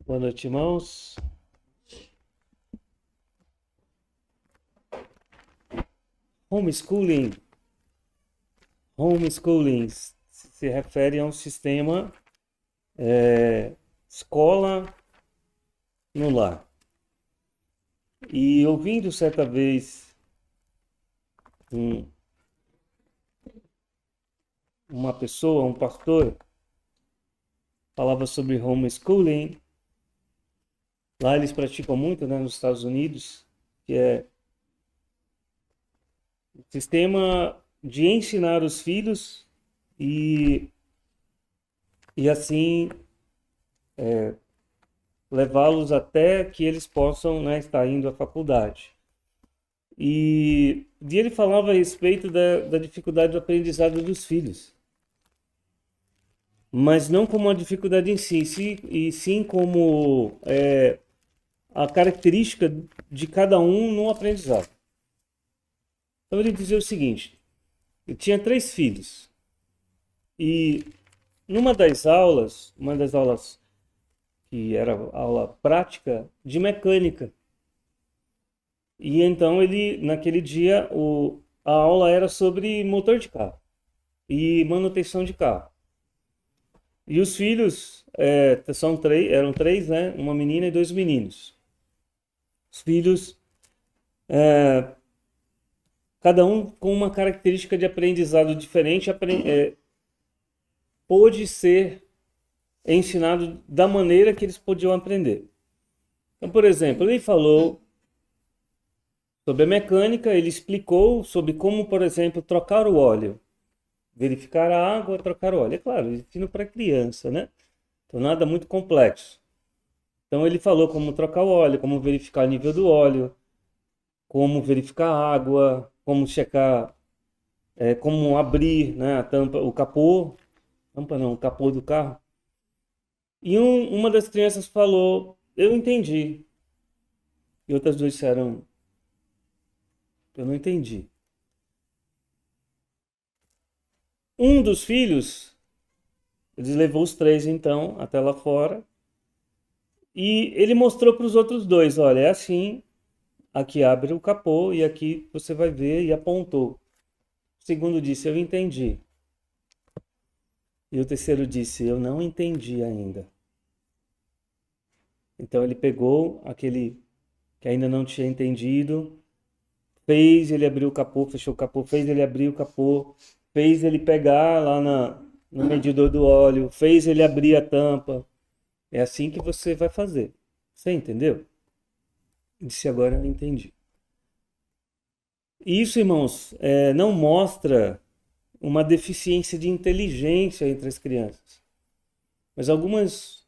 Boa noite, irmãos. Homeschooling. Homeschooling se refere a um sistema escola no lar. E ouvindo certa vez uma pessoa, um pastor, falava sobre homeschooling. Lá eles praticam muito, né, nos Estados Unidos, que é o sistema de ensinar os filhos e assim levá-los até que eles possam, né, estar indo à faculdade. E ele falava a respeito da dificuldade do aprendizado dos filhos, mas não como uma dificuldade em si, e sim como a característica de cada um no aprendizado. Então ele dizia o seguinte: eu tinha 3 filhos e numa das aulas, que era aula prática de mecânica, e então ele, naquele dia, a aula era sobre motor de carro e manutenção de carro. E os filhos eram 3, né? Uma menina e 2 meninos. Os filhos, cada um com uma característica de aprendizado diferente, pôde ser ensinado da maneira que eles podiam aprender. Então, por exemplo, ele falou sobre a mecânica, ele explicou sobre como, por exemplo, trocar o óleo, verificar a água, trocar o óleo. É claro, ensino para criança, né? Então, nada muito complexo. Então, ele falou como trocar o óleo, como verificar o nível do óleo, como verificar a água, como checar, como abrir, né, a tampa, o capô, o capô do carro. E uma das crianças falou, eu entendi. E outras 2 disseram, eu não entendi. Um dos filhos, ele levou os 3 então até lá fora e ele mostrou para os outros 2, olha, é assim, aqui abre o capô e aqui você vai ver, e apontou. O segundo disse, eu entendi. E o terceiro disse, eu não entendi ainda. Então ele pegou aquele que ainda não tinha entendido, fez ele abrir o capô, fechou o capô, fez ele abrir o capô, fez ele pegar lá no medidor do óleo, fez ele abrir a tampa. É assim que você vai fazer. Você entendeu? Disse, agora eu entendi. Isso, irmãos, não mostra uma deficiência de inteligência entre as crianças. Mas algumas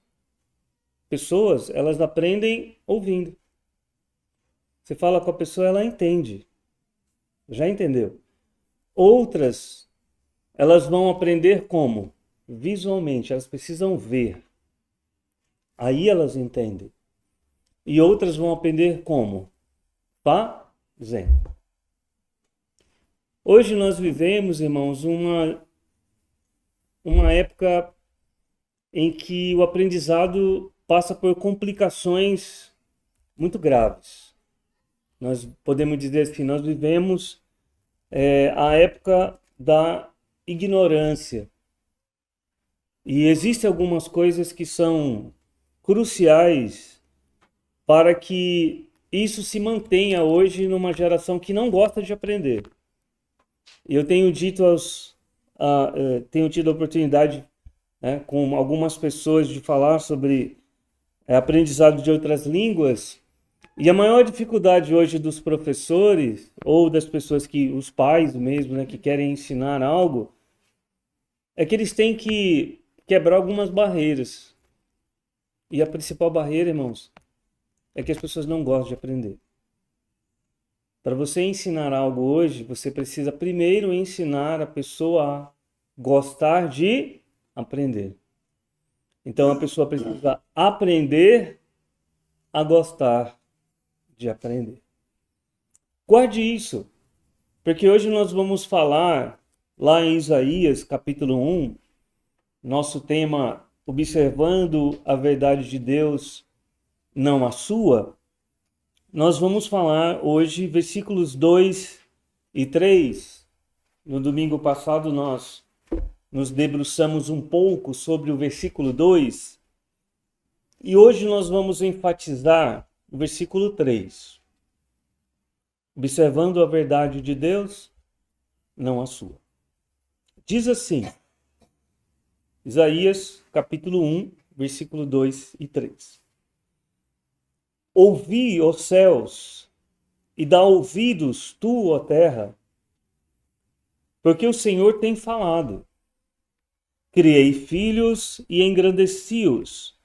pessoas, elas aprendem ouvindo. Você fala com a pessoa, ela entende. Já entendeu? Outras, elas vão aprender como? Visualmente, elas precisam ver. Aí elas entendem. E outras vão aprender como? Fazendo. Hoje nós vivemos, irmãos, uma época em que o aprendizado passa por complicações muito graves. Nós podemos dizer assim, nós vivemos a época da ignorância. E existem algumas coisas que são cruciais para que isso se mantenha hoje numa geração que não gosta de aprender. Eu tenho tenho tido a oportunidade, né, com algumas pessoas de falar sobre aprendizado de outras línguas, e a maior dificuldade hoje dos professores ou das pessoas os pais mesmo, né, que querem ensinar algo, é que eles têm que quebrar algumas barreiras. E a principal barreira, irmãos, é que as pessoas não gostam de aprender. Para você ensinar algo hoje, você precisa primeiro ensinar a pessoa a gostar de aprender. Então a pessoa precisa aprender a gostar de aprender. Guarde isso, porque hoje nós vamos falar lá em Isaías, capítulo 1, nosso tema, observando a verdade de Deus não a sua, nós vamos falar hoje versículos 2 e 3. No domingo passado nós nos debruçamos um pouco sobre o versículo 2 e hoje nós vamos enfatizar o versículo 3. Observando a verdade de Deus, não a sua. Diz assim, Isaías capítulo 1, versículo 2 e 3. Ouvi, ó céus, e dá ouvidos tu, ó terra, porque o Senhor tem falado. Criei filhos e engrandeci-os,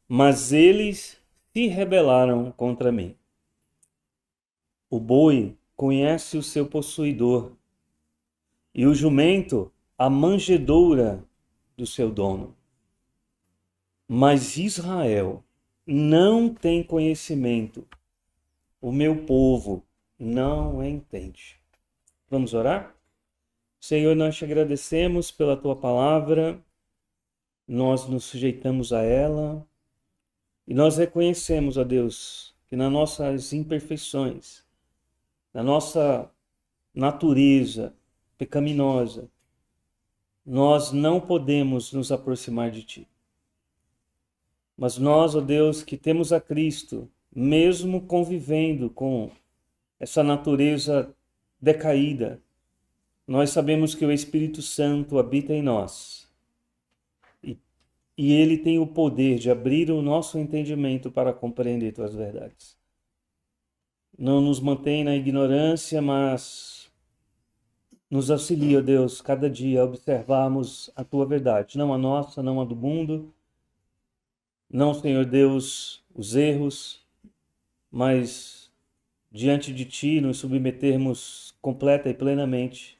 mas eles se rebelaram contra mim. O boi conhece o seu possuidor, e o jumento a manjedoura do seu dono. Mas Israel não tem conhecimento, o meu povo não entende. Vamos orar? Senhor, nós te agradecemos pela tua palavra, nós nos sujeitamos a ela e nós reconhecemos, ó Deus, que nas nossas imperfeições, na nossa natureza pecaminosa, nós não podemos nos aproximar de ti. Mas nós, ó Deus, que temos a Cristo, mesmo convivendo com essa natureza decaída, nós sabemos que o Espírito Santo habita em nós. E ele tem o poder de abrir o nosso entendimento para compreender tuas verdades. Não nos mantém na ignorância, mas nos auxilia, ó Deus, cada dia a observarmos a tua verdade. Não a nossa, não a do mundo. Não, Senhor Deus, os erros, mas diante de ti nos submetermos completa e plenamente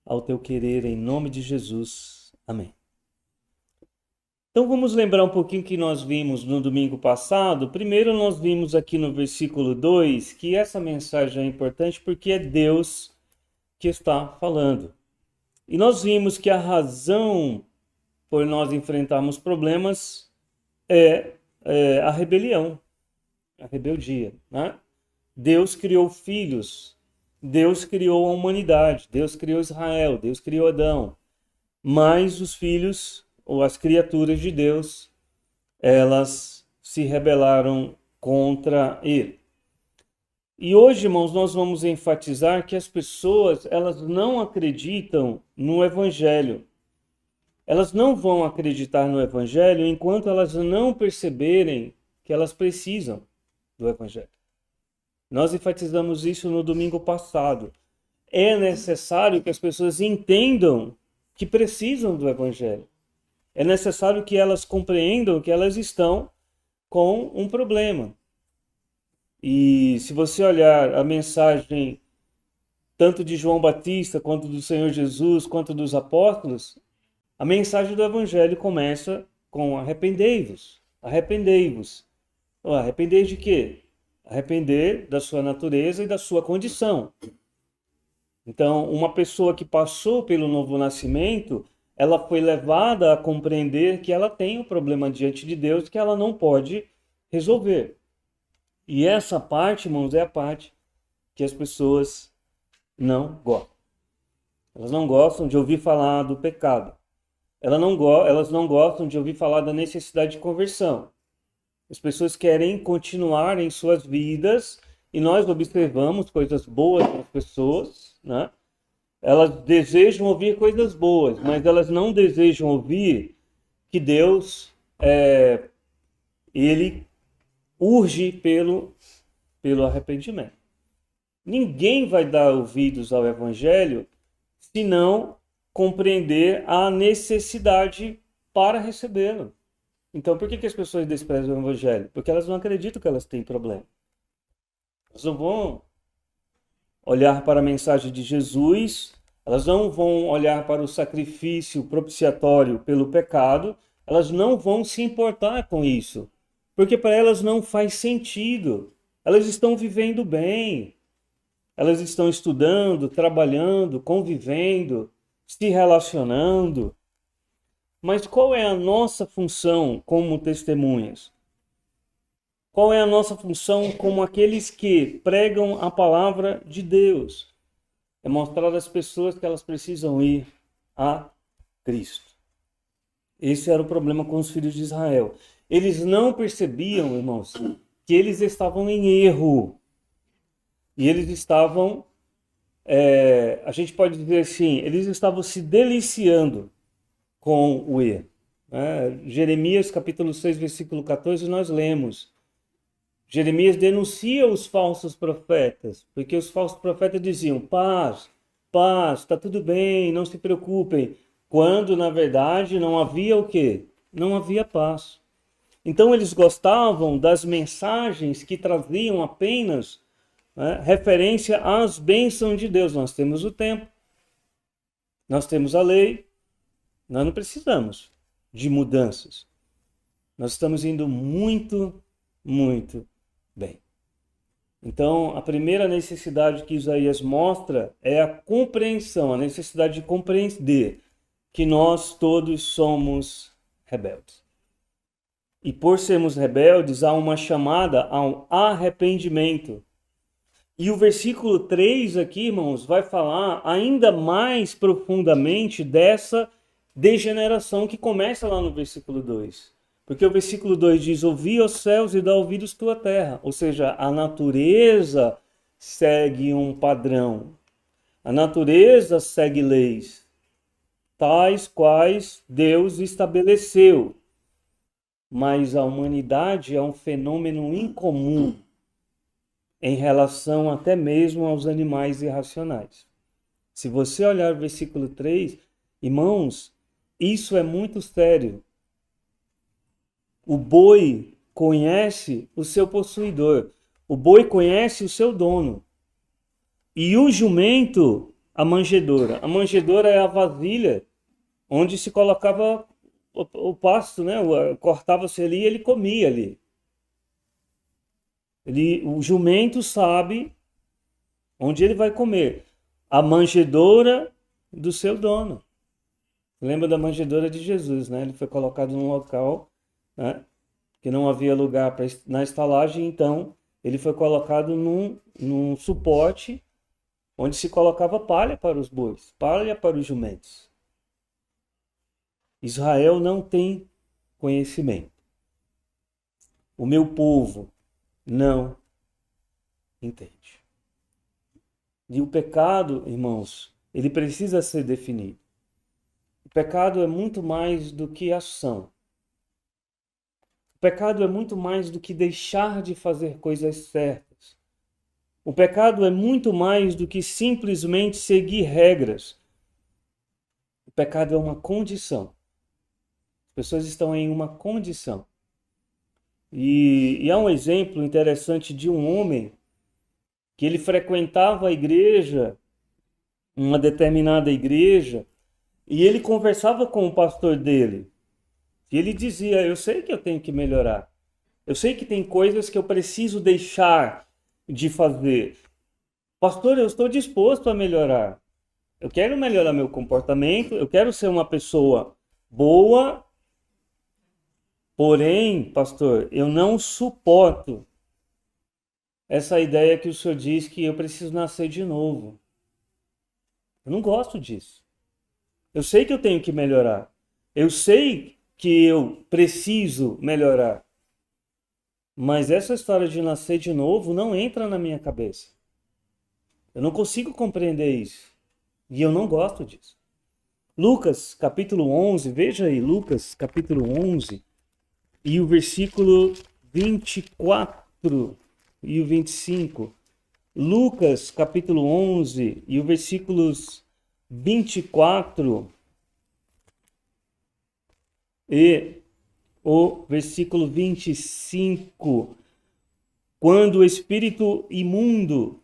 ao teu querer, em nome de Jesus. Amém. Então vamos lembrar um pouquinho que nós vimos no domingo passado. Primeiro nós vimos aqui no versículo 2 que essa mensagem é importante porque é Deus que está falando. E nós vimos que a razão por nós enfrentarmos problemas é a rebelião, a rebeldia, né? Deus criou filhos, Deus criou a humanidade, Deus criou Israel, Deus criou Adão, mas os filhos ou as criaturas de Deus, elas se rebelaram contra ele. E hoje, irmãos, nós vamos enfatizar que as pessoas, elas não acreditam no Evangelho. Elas não vão acreditar no Evangelho enquanto elas não perceberem que elas precisam do Evangelho. Nós enfatizamos isso no domingo passado. É necessário que as pessoas entendam que precisam do Evangelho. É necessário que elas compreendam que elas estão com um problema. E se você olhar a mensagem tanto de João Batista, quanto do Senhor Jesus, quanto dos apóstolos, a mensagem do Evangelho começa com arrependei-vos, arrependei-vos. Arrepender de quê? Arrepender da sua natureza e da sua condição. Então, uma pessoa que passou pelo novo nascimento, ela foi levada a compreender que ela tem um problema diante de Deus que ela não pode resolver. E essa parte, irmãos, é a parte que as pessoas não gostam. Elas não gostam de ouvir falar do pecado. Elas não gostam de ouvir falar da necessidade de conversão. As pessoas querem continuar em suas vidas e nós observamos coisas boas nas pessoas, né? Elas desejam ouvir coisas boas, mas elas não desejam ouvir que Deus, ele urge pelo arrependimento. Ninguém vai dar ouvidos ao Evangelho se não compreender a necessidade para recebê-lo. Então, por que as pessoas desprezam o Evangelho? Porque elas não acreditam que elas têm problema. Elas não vão olhar para a mensagem de Jesus, elas não vão olhar para o sacrifício propiciatório pelo pecado, elas não vão se importar com isso, porque para elas não faz sentido. Elas estão vivendo bem, elas estão estudando, trabalhando, convivendo, se relacionando. Mas qual é a nossa função como testemunhas? Qual é a nossa função como aqueles que pregam a palavra de Deus? É mostrar às pessoas que elas precisam ir a Cristo. Esse era o problema com os filhos de Israel. Eles não percebiam, irmãos, que eles estavam em erro. E eles estavam, a gente pode dizer assim, eles estavam se deliciando com o erro. Jeremias capítulo 6, versículo 14, nós lemos. Jeremias denuncia os falsos profetas, porque os falsos profetas diziam, paz, paz, está tudo bem, não se preocupem. Quando, na verdade, não havia o quê? Não havia paz. Então, eles gostavam das mensagens que traziam apenas referência às bênçãos de Deus. Nós temos o tempo, nós temos a lei, nós não precisamos de mudanças. Nós estamos indo muito, muito bem. Então, a primeira necessidade que Isaías mostra é a compreensão, a necessidade de compreender que nós todos somos rebeldes. E por sermos rebeldes, há uma chamada ao arrependimento. E o versículo 3 aqui, irmãos, vai falar ainda mais profundamente dessa degeneração que começa lá no versículo 2. Porque o versículo 2 diz, ouvi os céus e dá ouvidos tua terra. Ou seja, a natureza segue um padrão. A natureza segue leis, tais quais Deus estabeleceu. Mas a humanidade é um fenômeno incomum em relação até mesmo aos animais irracionais. Se você olhar o versículo 3, irmãos, isso é muito sério. O boi conhece o seu possuidor. O boi conhece o seu dono. E o jumento, a manjedoura. A manjedoura é a vasilha onde se colocava o pasto, né? Cortava-se ali e ele comia ali. O jumento sabe onde ele vai comer. A manjedoura do seu dono. Lembra da manjedoura de Jesus, né? Ele foi colocado num local, né, que não havia lugar na estalagem, então ele foi colocado num suporte onde se colocava palha para os bois, palha para os jumentos. Israel não tem conhecimento. O meu povo não entende. E o pecado, irmãos, ele precisa ser definido. O pecado é muito mais do que ação. O pecado é muito mais do que deixar de fazer coisas certas. O pecado é muito mais do que simplesmente seguir regras. O pecado é uma condição. As pessoas estão em uma condição. E há um exemplo interessante de um homem que ele frequentava a igreja, uma determinada igreja, e ele conversava com o pastor dele. E ele dizia, eu sei que eu tenho que melhorar. Eu sei que tem coisas que eu preciso deixar de fazer. Pastor, eu estou disposto a melhorar. Eu quero melhorar meu comportamento, eu quero ser uma pessoa boa. Porém, pastor, eu não suporto essa ideia que o senhor diz que eu preciso nascer de novo. Eu não gosto disso. Eu sei que eu tenho que melhorar. Eu sei que eu preciso melhorar. Mas essa história de nascer de novo não entra na minha cabeça. Eu não consigo compreender isso. E eu não gosto disso. Lucas, capítulo 11, veja aí, Lucas, capítulo 11, e o versículo 24 e o 25. Lucas, capítulo 11, e o versículos 24 e o versículo 25. Quando o espírito imundo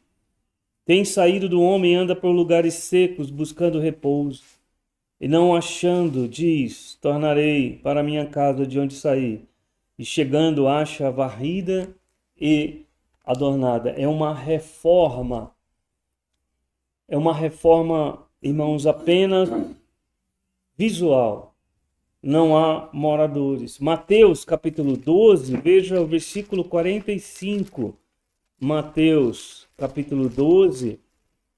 tem saído do homem, anda por lugares secos, buscando repouso, e não achando, diz, tornarei para a minha casa de onde saí. E chegando, acha varrida e adornada. É uma reforma. É uma reforma, irmãos, apenas visual. não há moradores. Mateus capítulo 12, veja o versículo 45. Mateus capítulo 12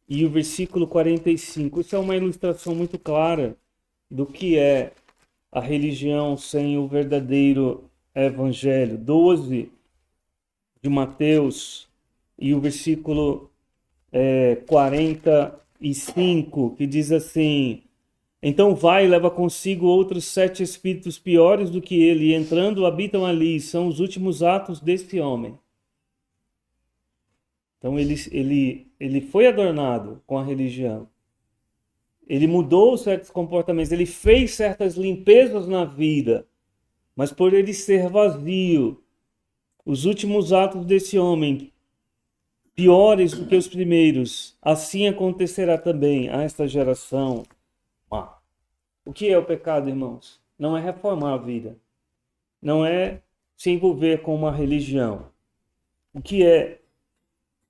e o versículo 45. Isso é uma ilustração muito clara do que é a religião sem o verdadeiro evangelho. 12 de Mateus e o versículo 45, que diz assim: então vai e leva consigo outros 7 espíritos piores do que ele, e entrando habitam ali. São os últimos atos deste homem. Então ele foi adornado com a religião. Ele mudou certos comportamentos, ele fez certas limpezas na vida, mas por ele ser vazio, os últimos atos desse homem, piores do que os primeiros, assim acontecerá também a esta geração. O que é o pecado, irmãos? Não é reformar a vida. Não é se envolver com uma religião. O que é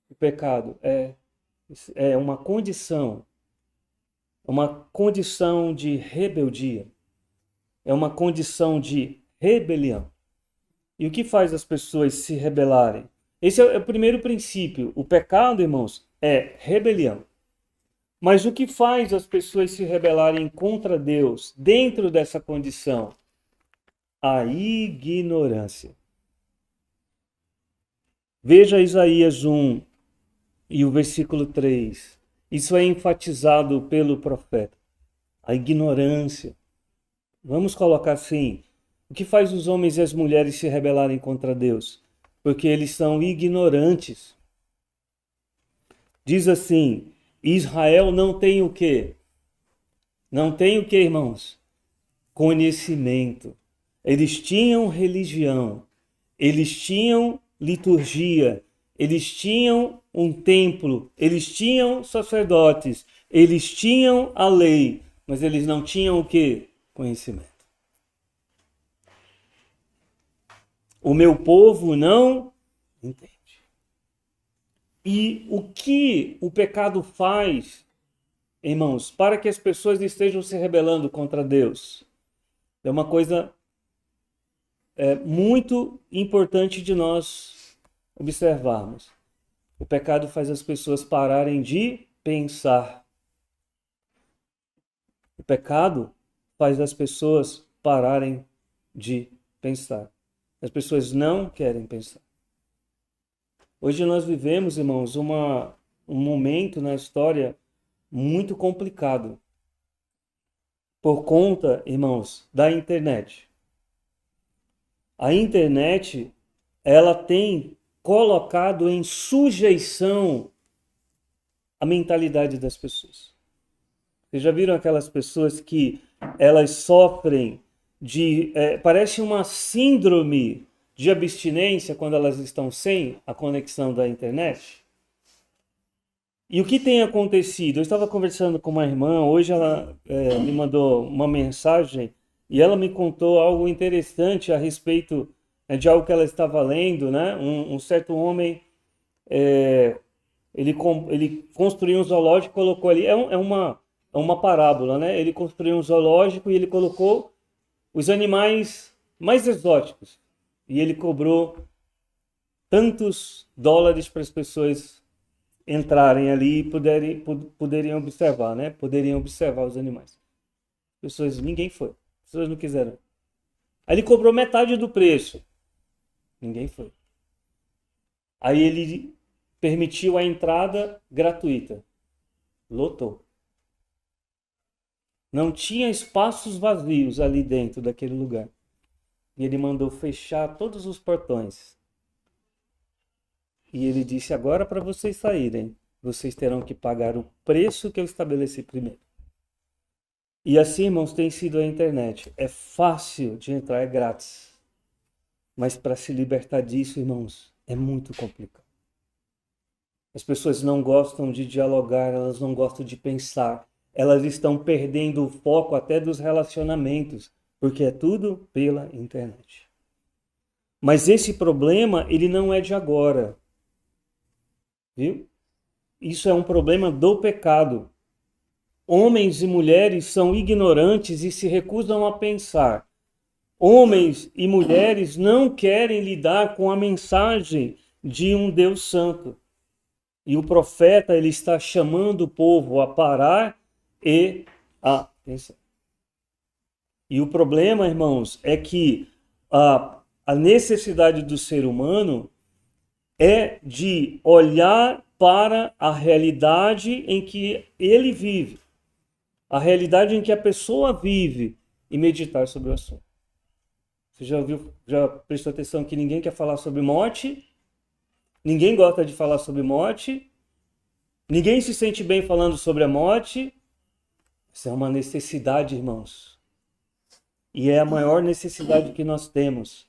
o pecado? É uma condição de rebeldia. É uma condição de rebelião. E o que faz as pessoas se rebelarem? Esse é o primeiro princípio. O pecado, irmãos, é rebelião. Mas o que faz as pessoas se rebelarem contra Deus dentro dessa condição? A ignorância. Veja Isaías 1 e o versículo 3. Isso é enfatizado pelo profeta. A ignorância. Vamos colocar assim: o que faz os homens e as mulheres se rebelarem contra Deus? Porque eles são ignorantes. Diz assim: Israel não tem o quê? Não tem o quê, irmãos? Conhecimento. Eles tinham religião, eles tinham liturgia, eles tinham um templo, eles tinham sacerdotes, eles tinham a lei, mas eles não tinham o quê? Conhecimento. O meu povo não entende. E o que o pecado faz, irmãos, para que as pessoas estejam se rebelando contra Deus? É uma coisa muito importante de nós observarmos. O pecado faz as pessoas pararem de pensar. O pecado faz as pessoas pararem de pensar. As pessoas não querem pensar. Hoje nós vivemos, irmãos, um momento na história muito complicado. Por conta, irmãos, da internet. A internet, ela tem colocado em sujeição a mentalidade das pessoas. Vocês já viram aquelas pessoas que elas sofrem parece uma síndrome de abstinência quando elas estão sem a conexão da internet? E o que tem acontecido? Eu estava conversando com uma irmã, hoje ela me mandou uma mensagem e ela me contou algo interessante a respeito de algo que ela estava lendo, né? Um certo homem, ele construiu um zoológico e colocou ali, é uma parábola, né? Ele construiu um zoológico e ele colocou os animais mais exóticos. E ele cobrou tantos dólares para as pessoas entrarem ali e poderiam observar, né? Poderiam observar os animais. Ninguém foi. As pessoas não quiseram. Aí ele cobrou metade do preço. Ninguém foi. Aí ele permitiu a entrada gratuita. Lotou. Não tinha espaços vazios ali dentro daquele lugar. E ele mandou fechar todos os portões. E ele disse: agora para vocês saírem, vocês terão que pagar o preço que eu estabeleci primeiro. E assim, irmãos, tem sido a internet. É fácil de entrar, é grátis. Mas para se libertar disso, irmãos, é muito complicado. As pessoas não gostam de dialogar, elas não gostam de pensar. Elas estão perdendo o foco até dos relacionamentos, porque é tudo pela internet. Mas esse problema, ele não é de agora. Viu? Isso é um problema do pecado. Homens e mulheres são ignorantes e se recusam a pensar. Homens e mulheres não querem lidar com a mensagem de um Deus santo. E o profeta, ele está chamando o povo a parar e a pensar. E o problema, irmãos, é que a necessidade do ser humano é de olhar para a realidade em que ele vive, a realidade em que a pessoa vive e meditar sobre o assunto. Você já prestou atenção que ninguém quer falar sobre morte? Ninguém gosta de falar sobre morte? Ninguém se sente bem falando sobre a morte? Isso é uma necessidade, irmãos. E é a maior necessidade que nós temos,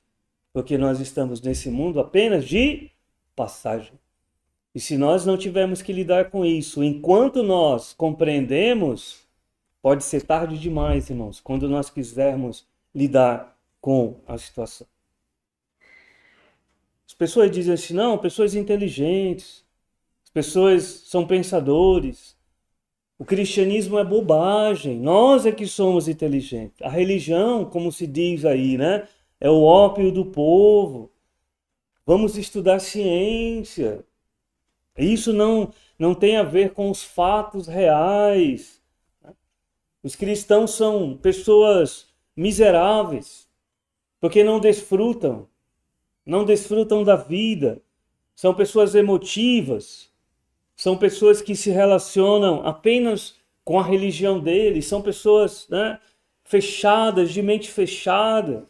porque nós estamos nesse mundo apenas de passagem. E se nós não tivermos que lidar com isso, enquanto nós compreendemos, pode ser tarde demais, irmãos, quando nós quisermos lidar com a situação. As pessoas dizem assim, não, pessoas inteligentes, as pessoas são pensadores, o cristianismo é bobagem, nós é que somos inteligentes. A religião, como se diz aí, né, é o ópio do povo. Vamos estudar ciência. Isso não tem a ver com os fatos reais. Os cristãos são pessoas miseráveis, porque não desfrutam da vida. São pessoas emotivas, são pessoas que se relacionam apenas com a religião deles, são pessoas, né, fechadas, de mente fechada.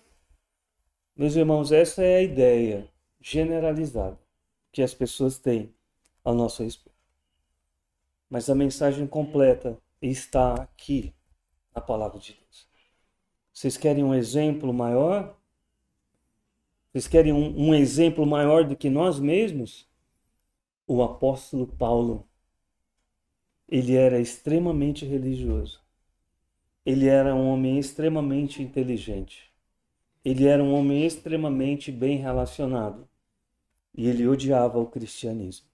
Meus irmãos, essa é a ideia generalizada que as pessoas têm ao nosso respeito. Mas a mensagem completa está aqui na palavra de Deus. Vocês querem um exemplo maior? Vocês querem um exemplo maior do que nós mesmos? O apóstolo Paulo, ele era extremamente religioso. Ele era um homem extremamente inteligente. Ele era um homem extremamente bem relacionado. E ele odiava o cristianismo.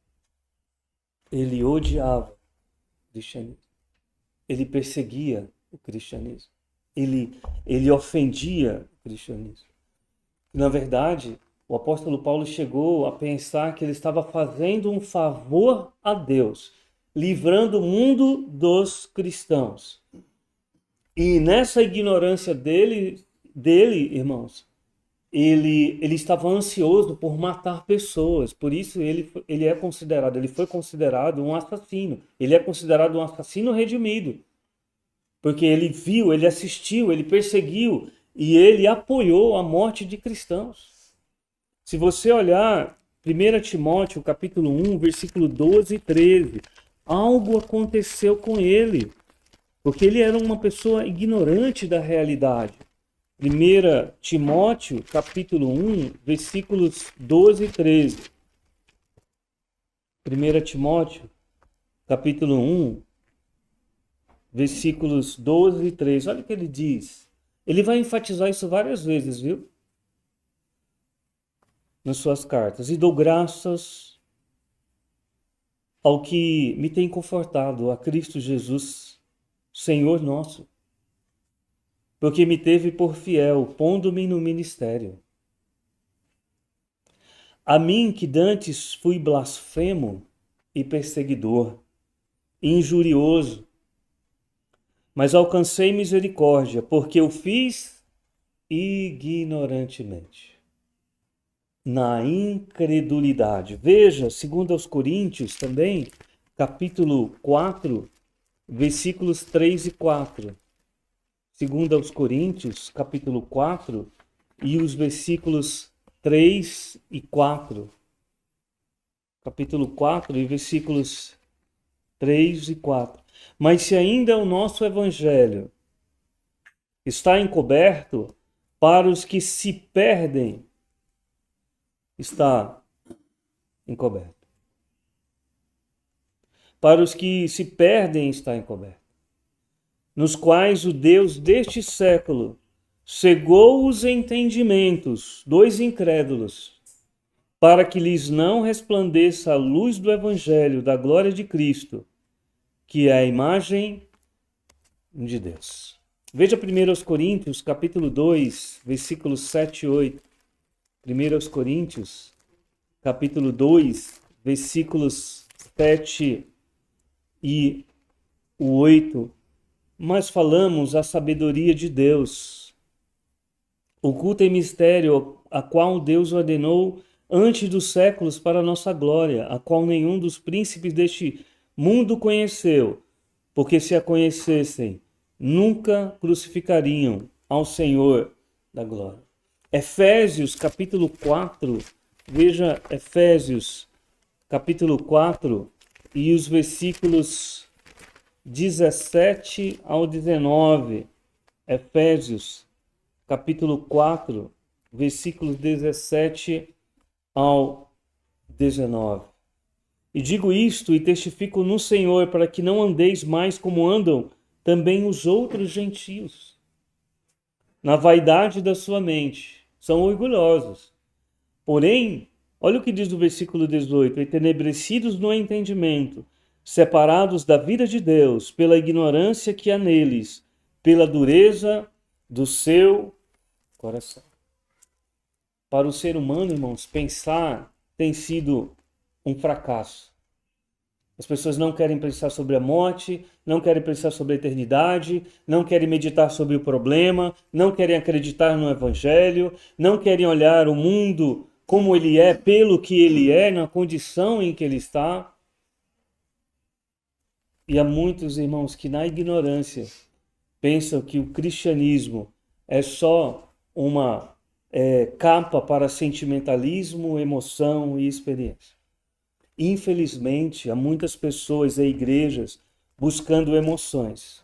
Ele odiava o cristianismo. Ele perseguia o cristianismo. Ele ofendia o cristianismo. Na verdade, o apóstolo Paulo chegou a pensar que ele estava fazendo um favor a Deus, livrando o mundo dos cristãos. E nessa ignorância dele, irmãos, ele estava ansioso por matar pessoas. Por isso ele foi considerado um assassino. Ele é considerado um assassino redimido. Porque ele viu, ele assistiu, ele perseguiu e ele apoiou a morte de cristãos. Se você olhar 1 Timóteo, capítulo 1, versículo 12 e 13, algo aconteceu com ele, porque ele era uma pessoa ignorante da realidade. 1 Timóteo, capítulo 1, versículos 12 e 13. 1 Timóteo, capítulo 1, versículos 12 e 13. Olha o que ele diz. Ele vai enfatizar isso várias vezes, viu? Nas suas cartas. E dou graças ao que me tem confortado, a Cristo Jesus, Senhor nosso, porque me teve por fiel, pondo-me no ministério. A mim que dantes fui blasfemo e perseguidor, injurioso, mas alcancei misericórdia, porque eu fiz ignorantemente, na incredulidade. Veja, segundo aos Coríntios também, capítulo 4, versículos 3 e 4. Segundo aos Coríntios, capítulo 4, e os versículos 3 e 4. Capítulo 4 e versículos 3 e 4. Mas se ainda o nosso evangelho está encoberto, para os que se perdem, está encoberto. Para os que se perdem, está encoberto. Nos quais o Deus deste século cegou os entendimentos dos incrédulos, para que lhes não resplandeça a luz do evangelho da glória de Cristo, que é a imagem de Deus. Veja 1 Coríntios, capítulo 2, versículos 7 e 8. 1 Coríntios, capítulo 2, versículos 7 e 8. Mas falamos a sabedoria de Deus, oculta em mistério, a qual Deus ordenou antes dos séculos para a nossa glória, a qual nenhum dos príncipes deste mundo conheceu, porque se a conhecessem, nunca crucificariam ao Senhor da glória. Efésios, capítulo 4, veja Efésios, capítulo 4, e os versículos 17 ao 19. Efésios, capítulo 4, versículos 17 ao 19. E digo isto e testifico no Senhor, para que não andeis mais como andam também os outros gentios, na vaidade da sua mente. São orgulhosos. Porém, olha o que diz o versículo 18: entenebrecidos no entendimento, separados da vida de Deus pela ignorância que há neles, pela dureza do seu coração. Para o ser humano, irmãos, pensar tem sido um fracasso. As pessoas não querem pensar sobre a morte, não querem pensar sobre a eternidade, não querem meditar sobre o problema, não querem acreditar no Evangelho, não querem olhar o mundo como ele é, pelo que ele é, na condição em que ele está. E há muitos irmãos que na ignorância pensam que o cristianismo é só uma capa para sentimentalismo, emoção e experiência. Infelizmente, há muitas pessoas e igrejas buscando emoções.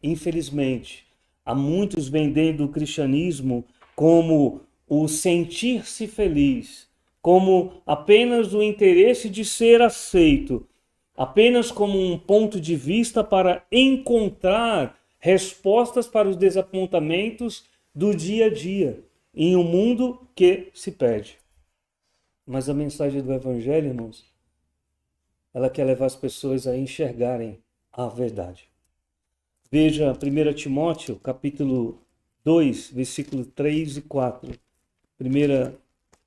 Infelizmente, há muitos vendendo o cristianismo como o sentir-se feliz, como apenas o interesse de ser aceito, apenas como um ponto de vista para encontrar respostas para os desapontamentos do dia a dia, em um mundo que se perde. Mas a mensagem do Evangelho, irmãos, ela quer levar as pessoas a enxergarem a verdade. Veja 1 Timóteo, capítulo 2, versículos 3 e 4. Primeira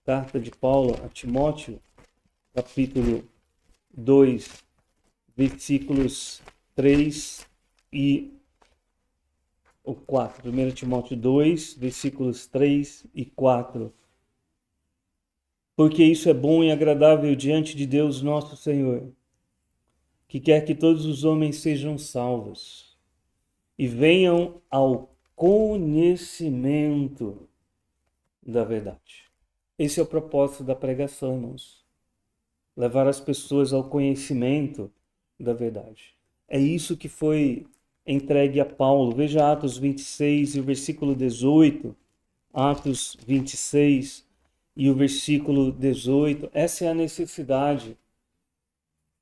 carta de Paulo a Timóteo, capítulo 2, versículos 3 e 4. 1 Timóteo 2, versículos 3 e 4. Porque isso é bom e agradável diante de Deus nosso Senhor, que quer que todos os homens sejam salvos e venham ao conhecimento da verdade. Esse é o propósito da pregação, irmãos. Levar as pessoas ao conhecimento da verdade. É isso que foi entregue a Paulo. Veja Atos 26 e o versículo 18. Atos 26 e o versículo 18. Essa é a necessidade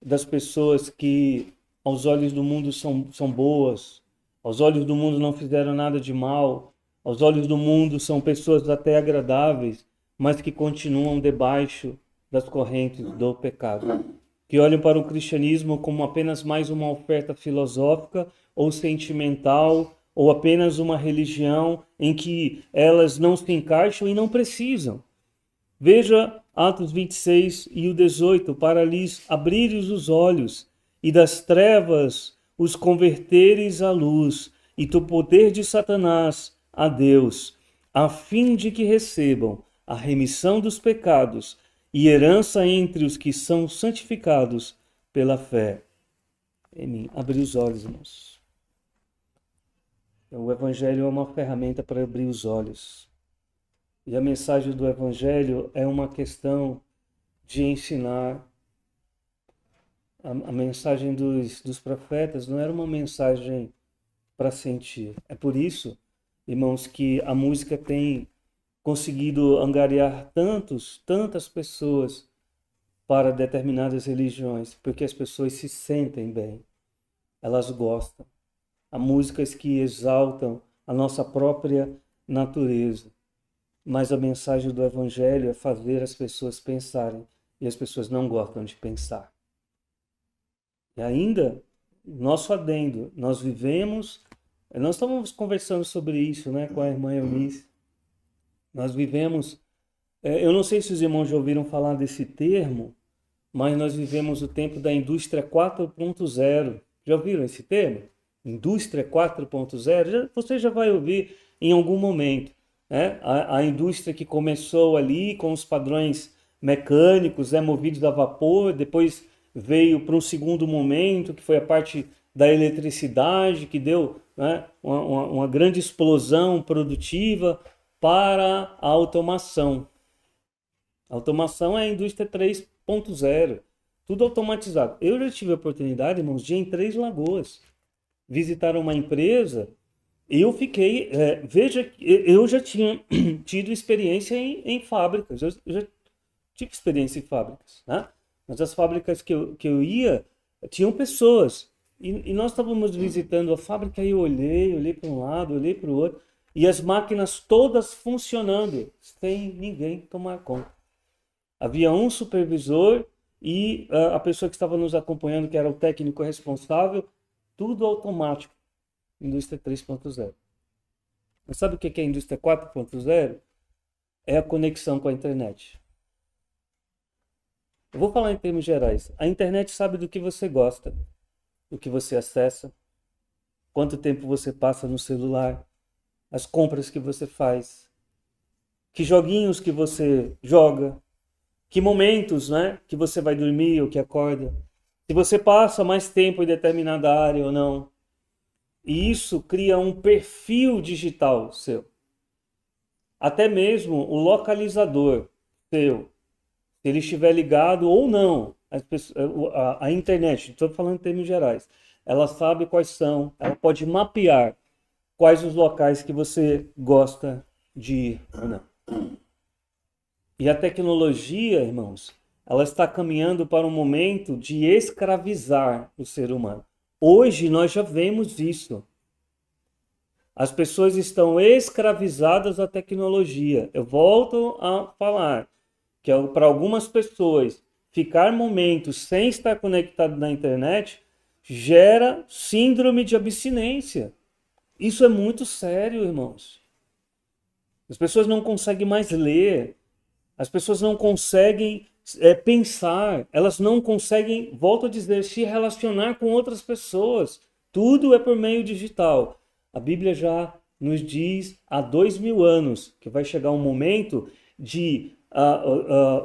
das pessoas que aos olhos do mundo são boas, aos olhos do mundo não fizeram nada de mal, aos olhos do mundo são pessoas até agradáveis, mas que continuam debaixo das correntes do pecado. Que olham para o cristianismo como apenas mais uma oferta filosófica ou sentimental, ou apenas uma religião em que elas não se encaixam e não precisam. Veja Atos 26 e o 18, para lhes abrires os olhos e das trevas os converteres à luz e do poder de Satanás a Deus, a fim de que recebam a remissão dos pecados e herança entre os que são santificados pela fé em mim. Abrir os olhos, irmãos. Então, o Evangelho é uma ferramenta para abrir os olhos. E a mensagem do Evangelho é uma questão de ensinar. A mensagem dos profetas não era uma mensagem para sentir. É por isso, irmãos, que a música tem conseguido angariar tantas pessoas para determinadas religiões, porque as pessoas se sentem bem, elas gostam. Há músicas que exaltam a nossa própria natureza. Mas a mensagem do Evangelho é fazer as pessoas pensarem. E as pessoas não gostam de pensar. E ainda, nosso adendo, nós vivemos Nós estávamos conversando sobre isso, né, com a irmã Eunice. Nós vivemos, eu não sei se os irmãos já ouviram falar desse termo, mas nós vivemos o tempo da indústria 4.0. Já ouviram esse termo? Indústria 4.0? Você já vai ouvir em algum momento, né? A indústria que começou ali com os padrões mecânicos, movidos a vapor, depois veio para um segundo momento, que foi a parte da eletricidade, que deu, né, uma grande explosão produtiva para a automação. A automação é a indústria 3.0, tudo automatizado. Eu já tive a oportunidade, irmãos, de ir em Três Lagoas, visitar uma empresa. Eu fiquei, veja, eu já tinha tido experiência em fábricas, eu já tive experiência em fábricas, né? Mas as fábricas que eu ia, tinham pessoas. E nós estávamos visitando a fábrica e eu olhei para um lado, olhei para o outro, e as máquinas todas funcionando, sem ninguém tomar conta. Havia um supervisor e a pessoa que estava nos acompanhando, que era o técnico responsável, tudo automático. Indústria 3.0. Mas sabe o que é a indústria 4.0? É a conexão com a internet. Eu vou falar em termos gerais. A internet sabe do que você gosta, do que você acessa, quanto tempo você passa no celular, as compras que você faz, que joguinhos que você joga, que momentos, né, que você vai dormir ou que acorda, se você passa mais tempo em determinada área ou não. E isso cria um perfil digital seu. Até mesmo o localizador seu, se ele estiver ligado ou não, a internet, estou falando em termos gerais, ela sabe quais são, ela pode mapear quais os locais que você gosta de ir ou não. E a tecnologia, irmãos, ela está caminhando para um momento de escravizar o ser humano. Hoje nós já vemos isso. As pessoas estão escravizadas à tecnologia. Eu volto a falar que para algumas pessoas ficar momentos sem estar conectado na internet gera síndrome de abstinência. Isso é muito sério, irmãos. As pessoas não conseguem mais ler, as pessoas não conseguem pensar, elas não conseguem, volto a dizer, se relacionar com outras pessoas. Tudo é por meio digital. A Bíblia já nos diz há 2000 anos que vai chegar um momento de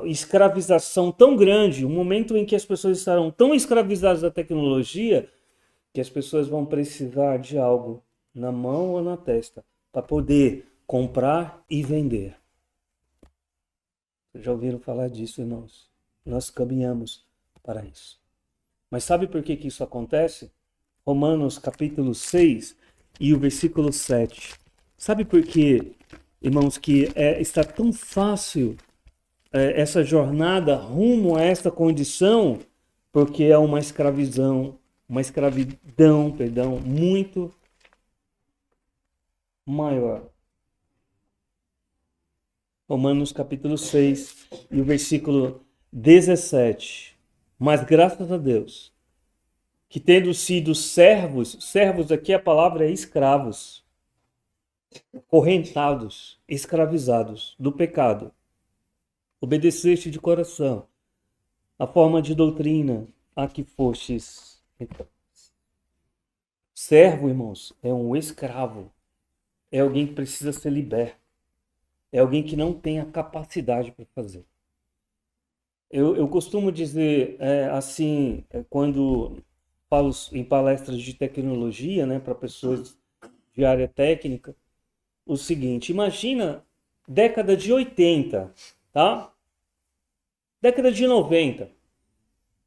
escravização tão grande, um momento em que as pessoas estarão tão escravizadas da tecnologia que as pessoas vão precisar de algo na mão ou na testa para poder comprar e vender. Vocês já ouviram falar disso, irmãos? Nós caminhamos para isso. Mas sabe por que isso acontece? Romanos capítulo 6 e o versículo 7. Sabe por que, irmãos, que está tão fácil essa jornada rumo a esta condição? Porque é uma escravidão, muito maior. Romanos capítulo 6 e o versículo 17. Mas graças a Deus, que tendo sido servos aqui a palavra é escravos, correntados, escravizados do pecado, obedeceste de coração a forma de doutrina a que fostes. Servo, irmãos, é um escravo, é alguém que precisa ser liberto, é alguém que não tem a capacidade para fazer. Eu costumo dizer assim, quando falo em palestras de tecnologia, né, para pessoas de área técnica, o seguinte: imagina década de 80, tá? Década de 90,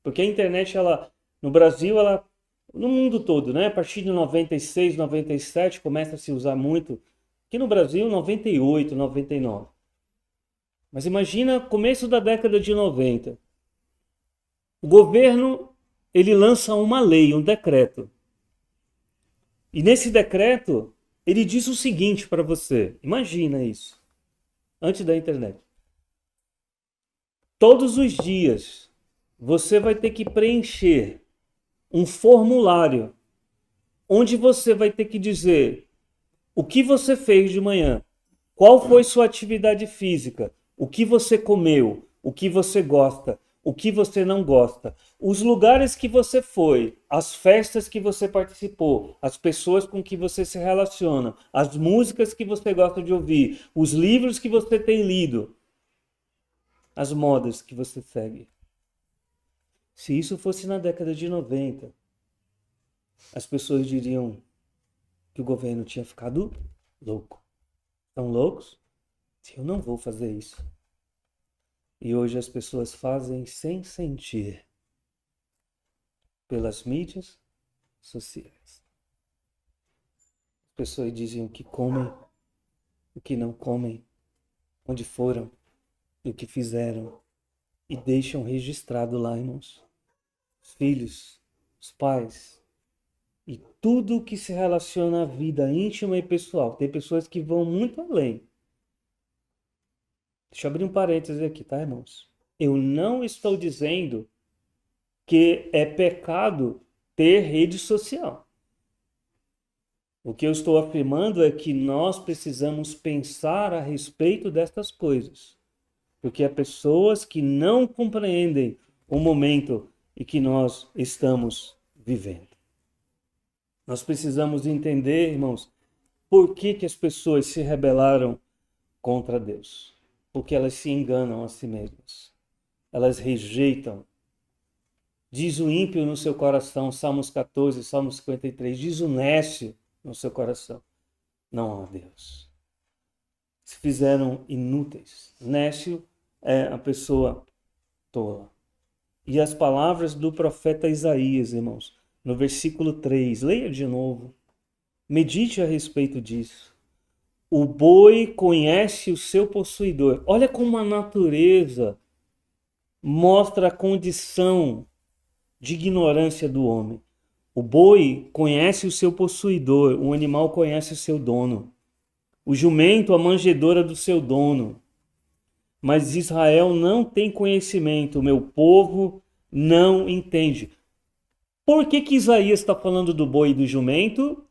porque a internet, ela, no Brasil, ela, no mundo todo, né, a partir de 96, 97, começa a se usar muito. Aqui no Brasil, 98, 99. Mas imagina começo da década de 90. O governo, ele lança uma lei, um decreto. E nesse decreto, ele diz o seguinte para você. Imagina isso. Antes da internet. Todos os dias, você vai ter que preencher um formulário onde você vai ter que dizer o que você fez de manhã, qual foi sua atividade física, o que você comeu, o que você gosta, o que você não gosta, os lugares que você foi, as festas que você participou, as pessoas com que você se relaciona, as músicas que você gosta de ouvir, os livros que você tem lido, as modas que você segue. Se isso fosse na década de 90, as pessoas diriam que o governo tinha ficado louco. Estão loucos? Eu não vou fazer isso. E hoje as pessoas fazem sem sentir, pelas mídias sociais. As pessoas dizem o que comem, o que não comem, onde foram e o que fizeram. E deixam registrado lá, irmãos. Os filhos, os pais e tudo que se relaciona à vida íntima e pessoal. Tem pessoas que vão muito além. Deixa eu abrir um parênteses aqui, tá, irmãos? Eu não estou dizendo que é pecado ter rede social. O que eu estou afirmando é que nós precisamos pensar a respeito destas coisas. Porque há pessoas que não compreendem o momento em que nós estamos vivendo. Nós precisamos entender, irmãos, por que as pessoas se rebelaram contra Deus. Porque elas se enganam a si mesmas. Elas rejeitam. Diz o ímpio no seu coração, Salmos 14, Salmos 53, diz o nécio no seu coração, não há Deus. Se fizeram inúteis. Nécio é a pessoa tola. E as palavras do profeta Isaías, irmãos, no versículo 3, leia de novo, medite a respeito disso. O boi conhece o seu possuidor. Olha como a natureza mostra a condição de ignorância do homem. O boi conhece o seu possuidor, o animal conhece o seu dono. O jumento, a manjedoura do seu dono. Mas Israel não tem conhecimento, o meu povo não entende. Por que Isaías está falando do boi e do jumento?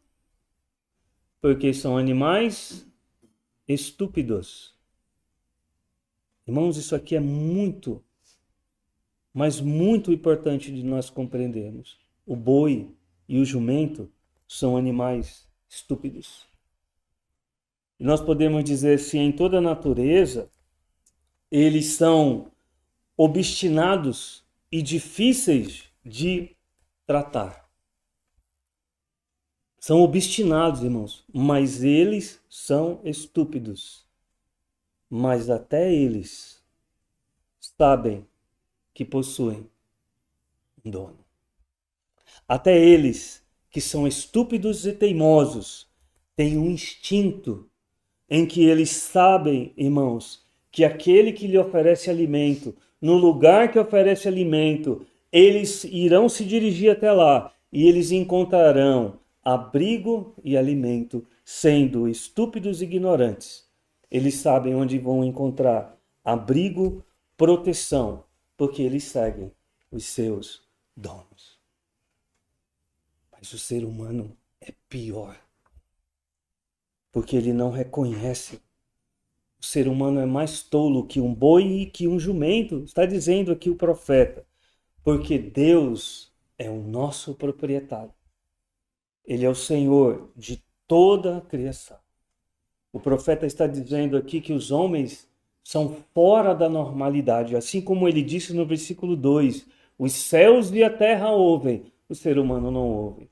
Porque são animais estúpidos. Irmãos, isso aqui é muito, mas muito importante de nós compreendermos. O boi e o jumento são animais estúpidos. E nós podemos dizer assim, em toda a natureza, eles são obstinados e difíceis de tratar. São obstinados, irmãos, mas eles são estúpidos. Mas até eles sabem que possuem um dono. Até eles, que são estúpidos e teimosos, têm um instinto em que eles sabem, irmãos, que aquele que lhe oferece alimento, no lugar que oferece alimento, eles irão se dirigir até lá e eles encontrarão abrigo e alimento, sendo estúpidos e ignorantes. Eles sabem onde vão encontrar abrigo, proteção, porque eles seguem os seus donos. Mas o ser humano é pior, porque ele não reconhece. O ser humano é mais tolo que um boi e que um jumento, está dizendo aqui o profeta, porque Deus é o nosso proprietário. Ele é o Senhor de toda a criação. O profeta está dizendo aqui que os homens são fora da normalidade, assim como ele disse no versículo 2, os céus e a terra ouvem, o ser humano não ouve.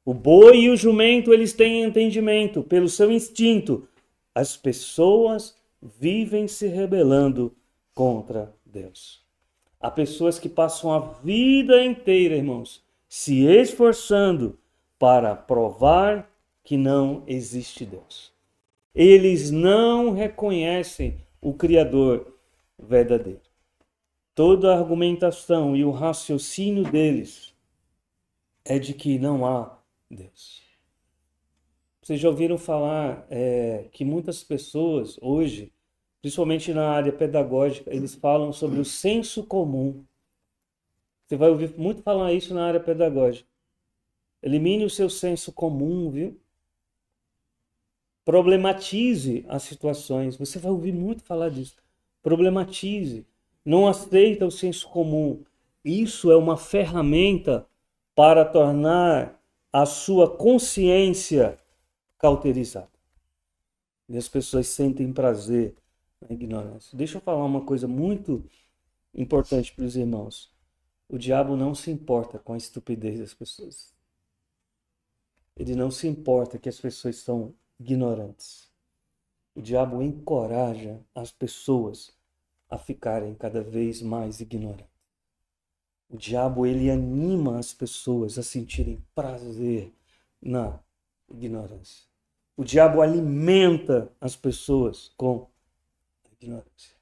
O boi e o jumento, eles têm entendimento pelo seu instinto. As pessoas vivem se rebelando contra Deus. Há pessoas que passam a vida inteira, irmãos, se esforçando para provar que não existe Deus. Eles não reconhecem o Criador verdadeiro. Toda a argumentação e o raciocínio deles é de que não há Deus. Vocês já ouviram falar que muitas pessoas hoje, principalmente na área pedagógica, eles falam sobre o senso comum. Você vai ouvir muito falar isso na área pedagógica. Elimine o seu senso comum, viu? Problematize as situações. Você vai ouvir muito falar disso. Problematize. Não aceita o senso comum. Isso é uma ferramenta para tornar a sua consciência cauterizada. E as pessoas sentem prazer na ignorância. Deixa eu falar uma coisa muito importante para os irmãos. O diabo não se importa com a estupidez das pessoas. Ele não se importa que as pessoas são ignorantes. O diabo encoraja as pessoas a ficarem cada vez mais ignorantes. O diabo, ele anima as pessoas a sentirem prazer na ignorância. O diabo alimenta as pessoas com a ignorância.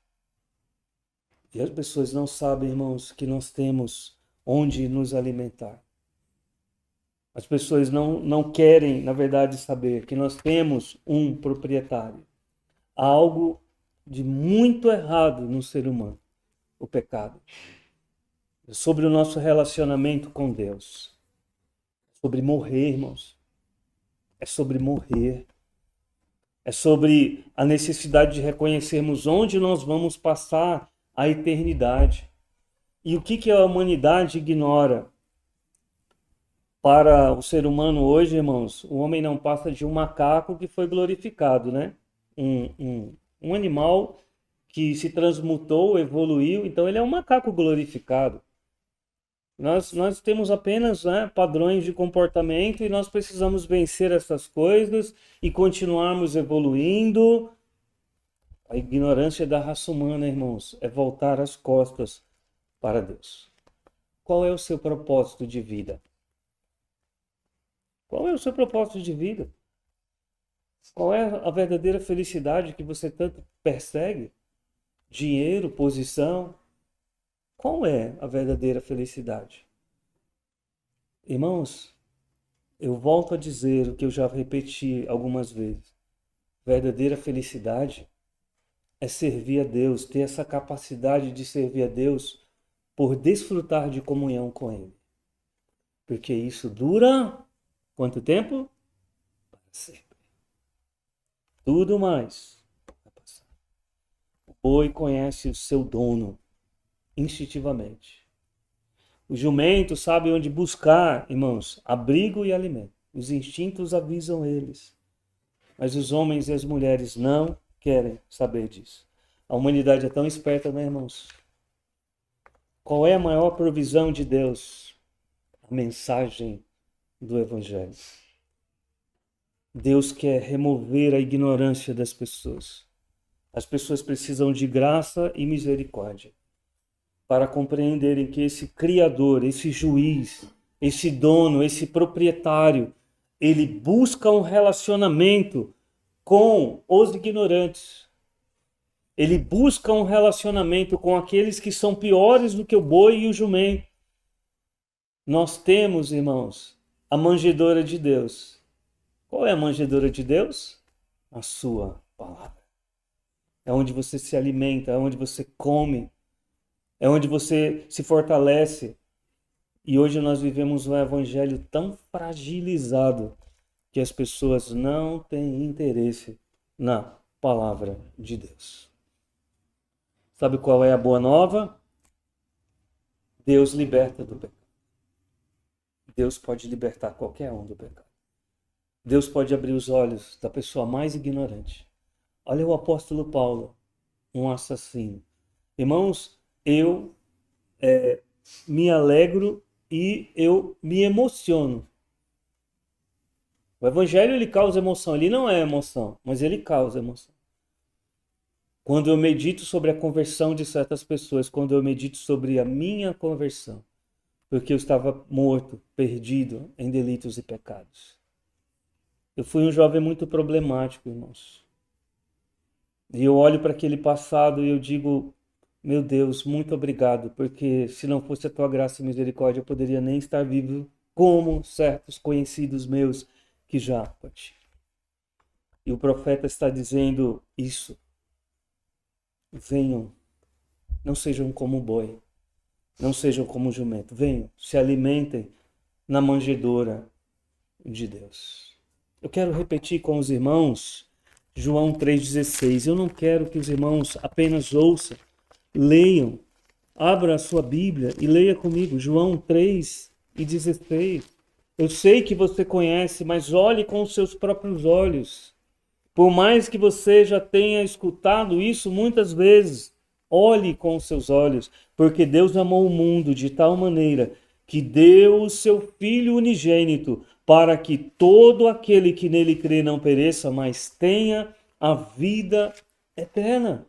E as pessoas não sabem, irmãos, que nós temos onde nos alimentar. As pessoas não querem, na verdade, saber que nós temos um proprietário. Há algo de muito errado no ser humano, o pecado. É sobre o nosso relacionamento com Deus. É sobre morrer, irmãos. É sobre morrer. É sobre a necessidade de reconhecermos onde nós vamos passar a eternidade. E o que a humanidade ignora? Para o ser humano hoje, irmãos, o homem não passa de um macaco que foi glorificado, né? Um animal que se transmutou, evoluiu, então ele é um macaco glorificado. Nós temos apenas, né, padrões de comportamento e nós precisamos vencer essas coisas e continuarmos evoluindo. A ignorância da raça humana, irmãos, é voltar as costas para Deus. Qual é o seu propósito de vida? Qual é o seu propósito de vida? Qual é a verdadeira felicidade que você tanto persegue? Dinheiro, posição? Qual é a verdadeira felicidade? Irmãos, eu volto a dizer o que eu já repeti algumas vezes. Verdadeira felicidade é servir a Deus, ter essa capacidade de servir a Deus por desfrutar de comunhão com Ele. Porque isso dura quanto tempo? Para sempre. Tudo mais vai passar. O boi conhece o seu dono instintivamente. O jumento sabe onde buscar, irmãos, abrigo e alimento. Os instintos avisam eles. Mas os homens e as mulheres não querem saber disso. A humanidade é tão esperta, né, irmãos? Qual é a maior provisão de Deus? A mensagem do Evangelho. Deus quer remover a ignorância das pessoas. As pessoas precisam de graça e misericórdia para compreenderem que esse Criador, esse juiz, esse dono, esse proprietário, ele busca um relacionamento com os ignorantes. Ele busca um relacionamento com aqueles que são piores do que o boi e o jumento. Nós temos, irmãos, a manjedoura de Deus. Qual é a manjedoura de Deus? A sua palavra. É onde você se alimenta, é onde você come, é onde você se fortalece. E hoje nós vivemos um evangelho tão fragilizado que as pessoas não têm interesse na palavra de Deus. Sabe qual é a boa nova? Deus liberta do pecado. Deus pode libertar qualquer um do pecado. Deus pode abrir os olhos da pessoa mais ignorante. Olha o apóstolo Paulo, um assassino. Irmãos, eu me alegro e eu me emociono. O evangelho, ele causa emoção. Ele não é emoção, mas ele causa emoção. Quando eu medito sobre a conversão de certas pessoas, quando eu medito sobre a minha conversão, porque eu estava morto, perdido em delitos e pecados. Eu fui um jovem muito problemático, irmãos. E eu olho para aquele passado e eu digo, meu Deus, muito obrigado, porque se não fosse a tua graça e misericórdia, eu poderia nem estar vivo como certos conhecidos meus que já partiram. E o profeta está dizendo isso. Venham, não sejam como o boi, não sejam como o jumento. Venham, se alimentem na manjedoura. de Deus. Eu quero repetir com os irmãos João 3,16. Eu não quero que os irmãos apenas ouçam, leiam. Abra a sua Bíblia e leia comigo João 3,16. Eu sei que você conhece, mas olhe com os seus próprios olhos. Por mais que você já tenha escutado isso muitas vezes, olhe com os seus olhos, porque Deus amou o mundo de tal maneira que deu o seu Filho unigênito para que todo aquele que nele crê não pereça, mas tenha a vida eterna.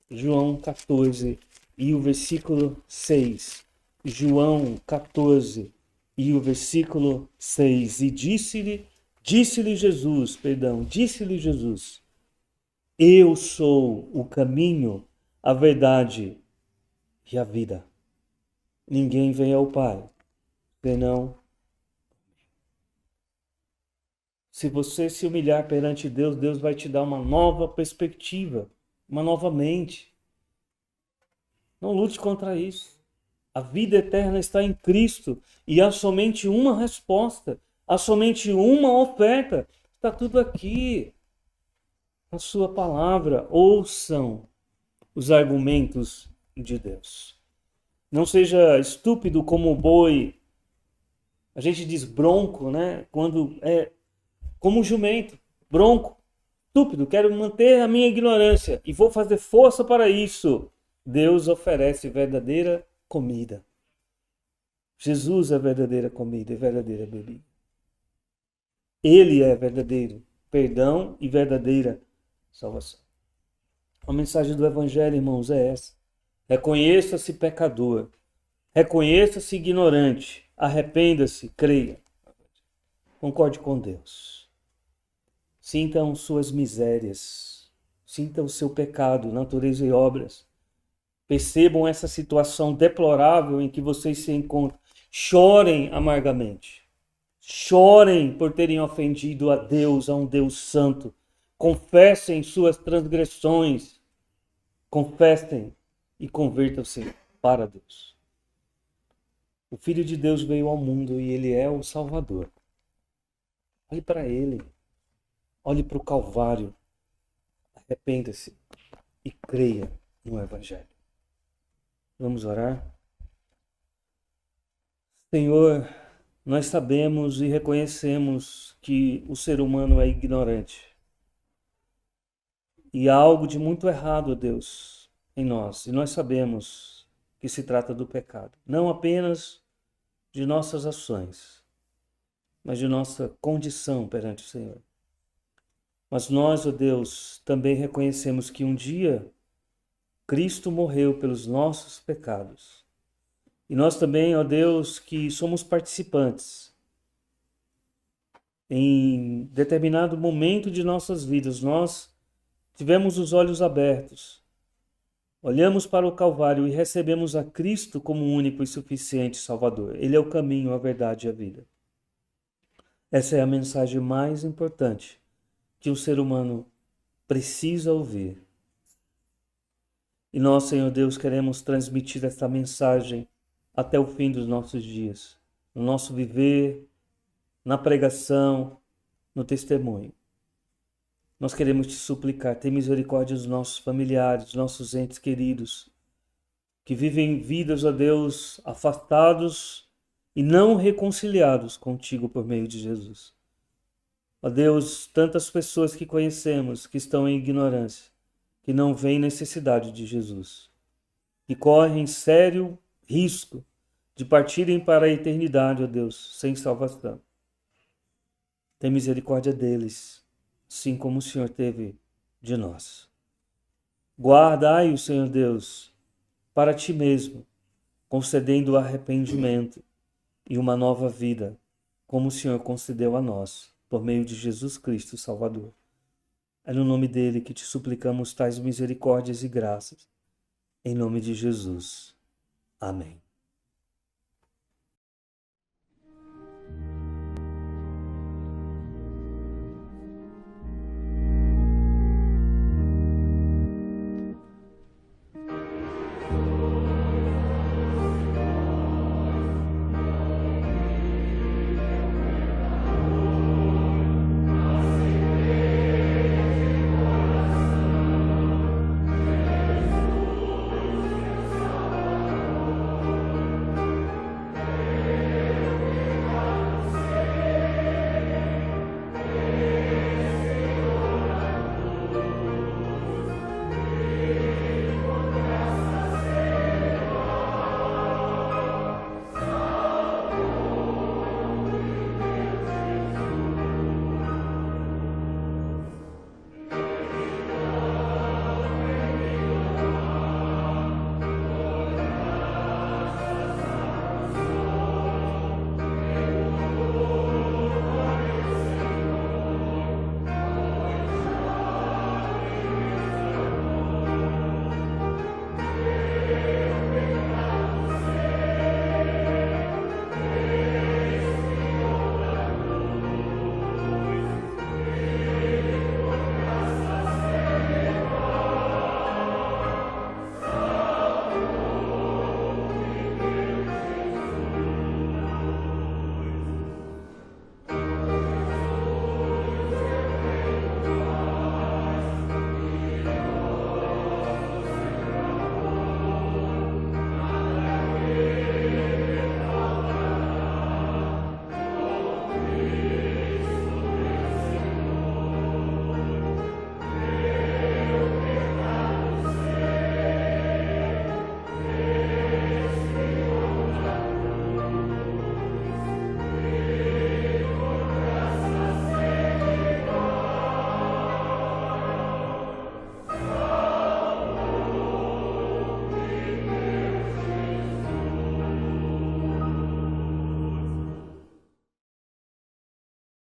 João 14 e o versículo 6. João 14 e o versículo 6. E disse-lhe Jesus, eu sou o caminho, a verdade e a vida. Ninguém vem ao Pai, senão se você se humilhar perante Deus, Deus vai te dar uma nova perspectiva, uma nova mente. Não lute contra isso. A vida eterna está em Cristo e há somente uma resposta, há somente uma oferta. Está tudo aqui na sua palavra. Ouçam os argumentos de Deus. Não seja estúpido como o boi. A gente diz bronco, né? Quando é como um jumento, bronco, estúpido, quero manter a minha ignorância e vou fazer força para isso. Deus oferece verdadeira comida. Jesus é verdadeira comida e verdadeira bebida. Ele é verdadeiro perdão e verdadeira salvação. A mensagem do Evangelho, irmãos, é essa. Reconheça-se pecador. Reconheça-se ignorante. Arrependa-se, creia. Concorde com Deus. Sintam suas misérias. Sintam o seu pecado, natureza e obras. Percebam essa situação deplorável em que vocês se encontram. Chorem amargamente. Chorem por terem ofendido a Deus, a um Deus santo. Confessem suas transgressões. Confessem e convertam-se para Deus. O Filho de Deus veio ao mundo e Ele é o Salvador. Olhe para Ele. Olhe para o Calvário. Arrependa-se e creia no Evangelho. Vamos orar? Senhor, nós sabemos e reconhecemos que o ser humano é ignorante. E há algo de muito errado, Deus, em nós. E nós sabemos que se trata do pecado. Não apenas de nossas ações, mas de nossa condição perante o Senhor. Mas nós, ó Deus, também reconhecemos que um dia Cristo morreu pelos nossos pecados. E nós também, ó Deus, que somos participantes. Em determinado momento de nossas vidas, nós tivemos os olhos abertos. Olhamos para o Calvário e recebemos a Cristo como único e suficiente Salvador. Ele é o caminho, a verdade e a vida. Essa é a mensagem mais importante que o ser humano precisa ouvir. E nós, Senhor Deus, queremos transmitir esta mensagem até o fim dos nossos dias, no nosso viver, na pregação, no testemunho. Nós queremos te suplicar, tem misericórdia dos nossos familiares, dos nossos entes queridos, que vivem vidas, ó Deus, afastados e não reconciliados contigo por meio de Jesus. Ó Deus, tantas pessoas que conhecemos que estão em ignorância, que não veem necessidade de Jesus, que correm sério risco de partirem para a eternidade, ó Deus, sem salvação. Tem misericórdia deles, assim como o Senhor teve de nós. Guardai-o, Senhor Deus, para ti mesmo, concedendo o arrependimento e uma nova vida, como o Senhor concedeu a nós, por meio de Jesus Cristo, Salvador. É no nome dele que te suplicamos tais misericórdias e graças. Em nome de Jesus. Amém.